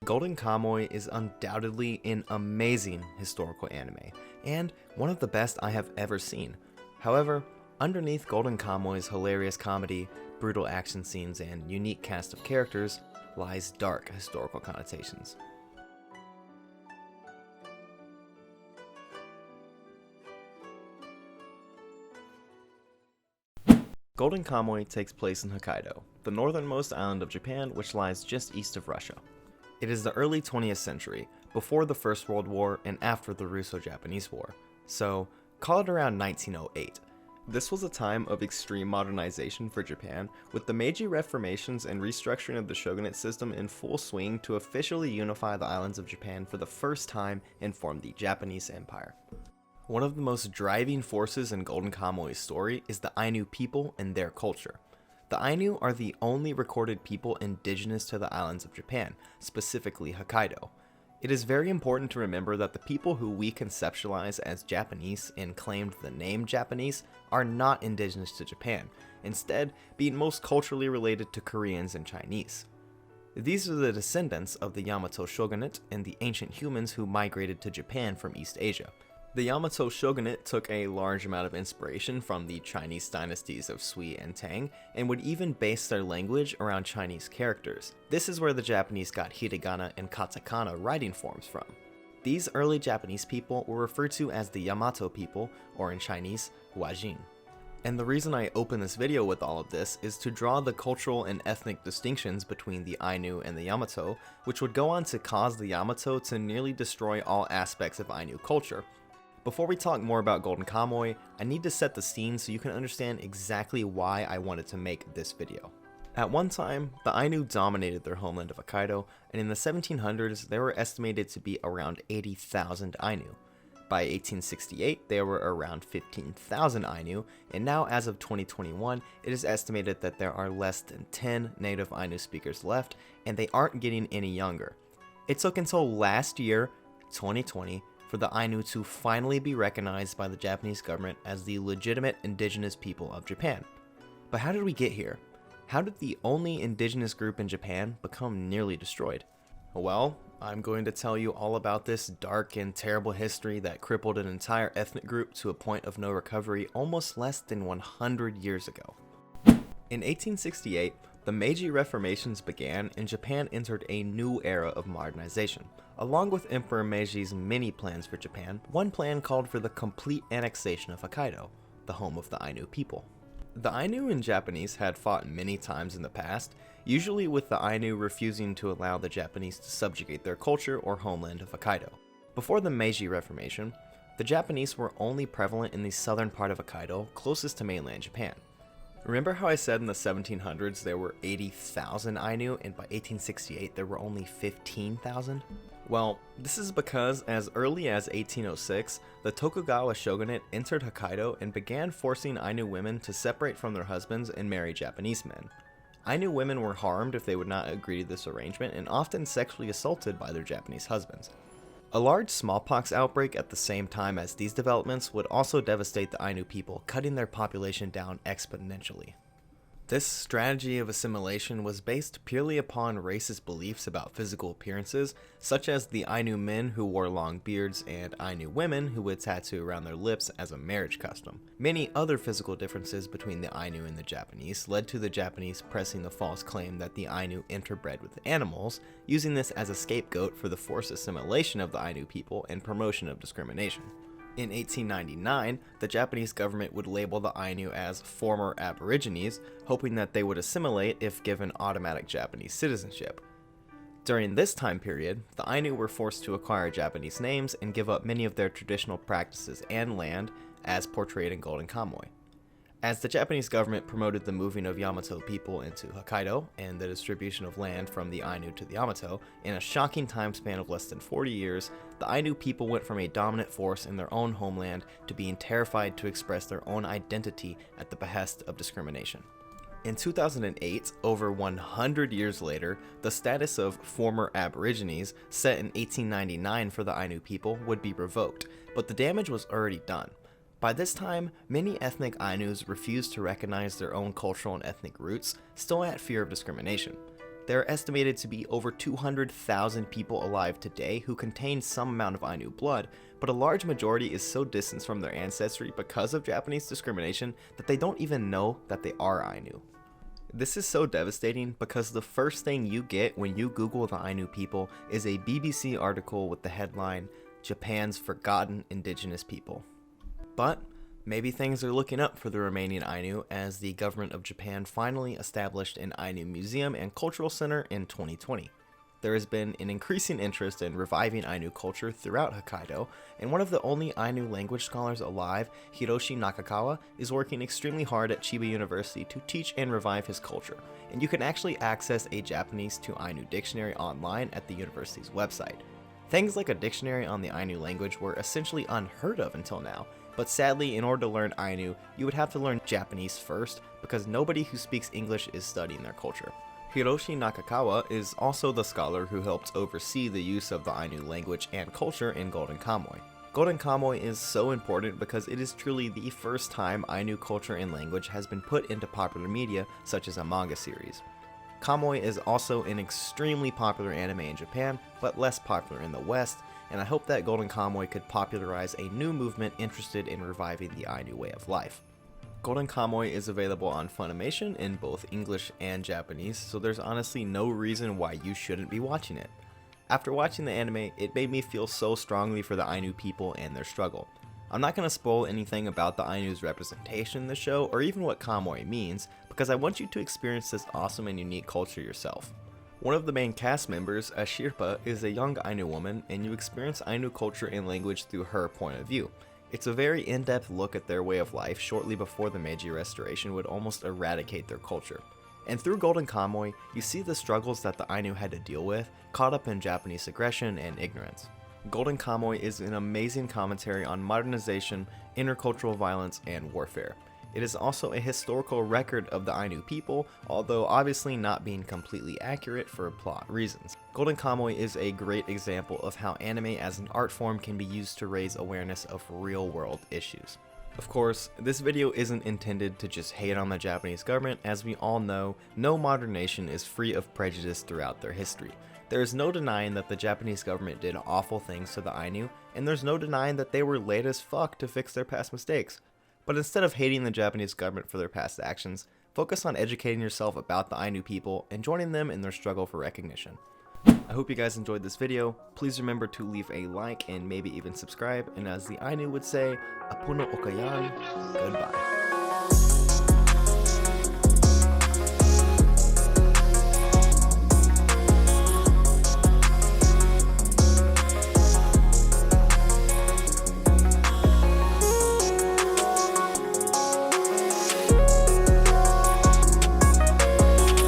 Golden Kamuy is undoubtedly an amazing historical anime, and one of the best I have ever seen. However, underneath Golden Kamuy's hilarious comedy, brutal action scenes, and unique cast of characters lies dark historical connotations. Golden Kamuy takes place in Hokkaido, the northernmost island of Japan which lies just east of Russia. It is the early 20th century, before the First World War and after the Russo-Japanese War, so call it around 1908. This was a time of extreme modernization for Japan, with the Meiji reformations and restructuring of the shogunate system in full swing to officially unify the islands of Japan for the first time and form the Japanese Empire. One of the most driving forces in Golden Kamuy's story is the Ainu people and their culture. The Ainu are the only recorded people indigenous to the islands of Japan, specifically Hokkaido. It is very important to remember that the people who we conceptualize as Japanese and claimed the name Japanese are not indigenous to Japan, instead being most culturally related to Koreans and Chinese. These are the descendants of the Yamato shogunate and the ancient humans who migrated to Japan from East Asia. The Yamato shogunate took a large amount of inspiration from the Chinese dynasties of Sui and Tang, and would even base their language around Chinese characters. This is where the Japanese got hiragana and katakana writing forms from. These early Japanese people were referred to as the Yamato people, or in Chinese, Huajin. And the reason I open this video with all of this is to draw the cultural and ethnic distinctions between the Ainu and the Yamato, which would go on to cause the Yamato to nearly destroy all aspects of Ainu culture. Before we talk more about Golden Kamuy, I need to set the scene so you can understand exactly why I wanted to make this video. At one time, the Ainu dominated their homeland of Hokkaido, and in the 1700s there were estimated to be around 80,000 Ainu. By 1868, there were around 15,000 Ainu, and now as of 2021, it is estimated that there are less than 10 native Ainu speakers left, and they aren't getting any younger. It took until last year, 2020, for the Ainu to finally be recognized by the Japanese government as the legitimate indigenous people of Japan. But how did we get here? How did the only indigenous group in Japan become nearly destroyed? Well, I'm going to tell you all about this dark and terrible history that crippled an entire ethnic group to a point of no recovery almost less than 100 years ago. In 1868, the Meiji reformations began and Japan entered a new era of modernization. Along with Emperor Meiji's many plans for Japan, one plan called for the complete annexation of Hokkaido, the home of the Ainu people. The Ainu and Japanese had fought many times in the past, usually with the Ainu refusing to allow the Japanese to subjugate their culture or homeland of Hokkaido. Before the Meiji Reformation, the Japanese were only prevalent in the southern part of Hokkaido, closest to mainland Japan. Remember how I said in the 1700s there were 80,000 Ainu and by 1868 there were only 15,000? Well, this is because as early as 1806, the Tokugawa shogunate entered Hokkaido and began forcing Ainu women to separate from their husbands and marry Japanese men. Ainu women were harmed if they would not agree to this arrangement and often sexually assaulted by their Japanese husbands. A large smallpox outbreak at the same time as these developments would also devastate the Ainu people, cutting their population down exponentially. This strategy of assimilation was based purely upon racist beliefs about physical appearances, such as the Ainu men who wore long beards and Ainu women who would tattoo around their lips as a marriage custom. Many other physical differences between the Ainu and the Japanese led to the Japanese pressing the false claim that the Ainu interbred with animals, using this as a scapegoat for the forced assimilation of the Ainu people and promotion of discrimination. In 1899, the Japanese government would label the Ainu as former aborigines, hoping that they would assimilate if given automatic Japanese citizenship. During this time period, the Ainu were forced to acquire Japanese names and give up many of their traditional practices and land, as portrayed in Golden Kamuy. As the Japanese government promoted the moving of Yamato people into Hokkaido and the distribution of land from the Ainu to the Yamato, in a shocking time span of less than 40 years, the Ainu people went from a dominant force in their own homeland to being terrified to express their own identity at the behest of discrimination. In 2008, over 100 years later, the status of former aborigines, set in 1899 for the Ainu people, would be revoked, but the damage was already done. By this time, many ethnic Ainus refused to recognize their own cultural and ethnic roots, still at fear of discrimination. There are estimated to be over 200,000 people alive today who contain some amount of Ainu blood, but a large majority is so distant from their ancestry because of Japanese discrimination that they don't even know that they are Ainu. This is so devastating because the first thing you get when you Google the Ainu people is a BBC article with the headline, "Japan's Forgotten Indigenous People." But maybe things are looking up for the remaining Ainu as the government of Japan finally established an Ainu museum and cultural center in 2020. There has been an increasing interest in reviving Ainu culture throughout Hokkaido, and one of the only Ainu language scholars alive, Hiroshi Nakakawa, is working extremely hard at Chiba University to teach and revive his culture, and you can actually access a Japanese to Ainu dictionary online at the university's website. Things like a dictionary on the Ainu language were essentially unheard of until now, but sadly, in order to learn Ainu, you would have to learn Japanese first, because nobody who speaks English is studying their culture. Hiroshi Nakakawa is also the scholar who helped oversee the use of the Ainu language and culture in Golden Kamuy. Golden Kamuy is so important because it is truly the first time Ainu culture and language has been put into popular media, such as a manga series. Kamuy is also an extremely popular anime in Japan, but less popular in the West, and I hope that Golden Kamuy could popularize a new movement interested in reviving the Ainu way of life. Golden Kamuy is available on Funimation in both English and Japanese, so there's honestly no reason why you shouldn't be watching it. After watching the anime, it made me feel so strongly for the Ainu people and their struggle. I'm not going to spoil anything about the Ainu's representation in the show, or even what Kamuy means, because I want you to experience this awesome and unique culture yourself. One of the main cast members, Ashirpa, is a young Ainu woman, and you experience Ainu culture and language through her point of view. It's a very in-depth look at their way of life shortly before the Meiji Restoration would almost eradicate their culture. And through Golden Kamuy, you see the struggles that the Ainu had to deal with, caught up in Japanese aggression and ignorance. Golden Kamuy is an amazing commentary on modernization, intercultural violence, and warfare. It is also a historical record of the Ainu people, although obviously not being completely accurate for plot reasons. Golden Kamuy is a great example of how anime as an art form can be used to raise awareness of real-world issues. Of course, this video isn't intended to just hate on the Japanese government. As we all know, no modern nation is free of prejudice throughout their history. There is no denying that the Japanese government did awful things to the Ainu, and there's no denying that they were late as fuck to fix their past mistakes. But instead of hating the Japanese government for their past actions, focus on educating yourself about the Ainu people and joining them in their struggle for recognition. I hope you guys enjoyed this video. Please remember to leave a like and maybe even subscribe, and as the Ainu would say, Apuno Okayan, goodbye.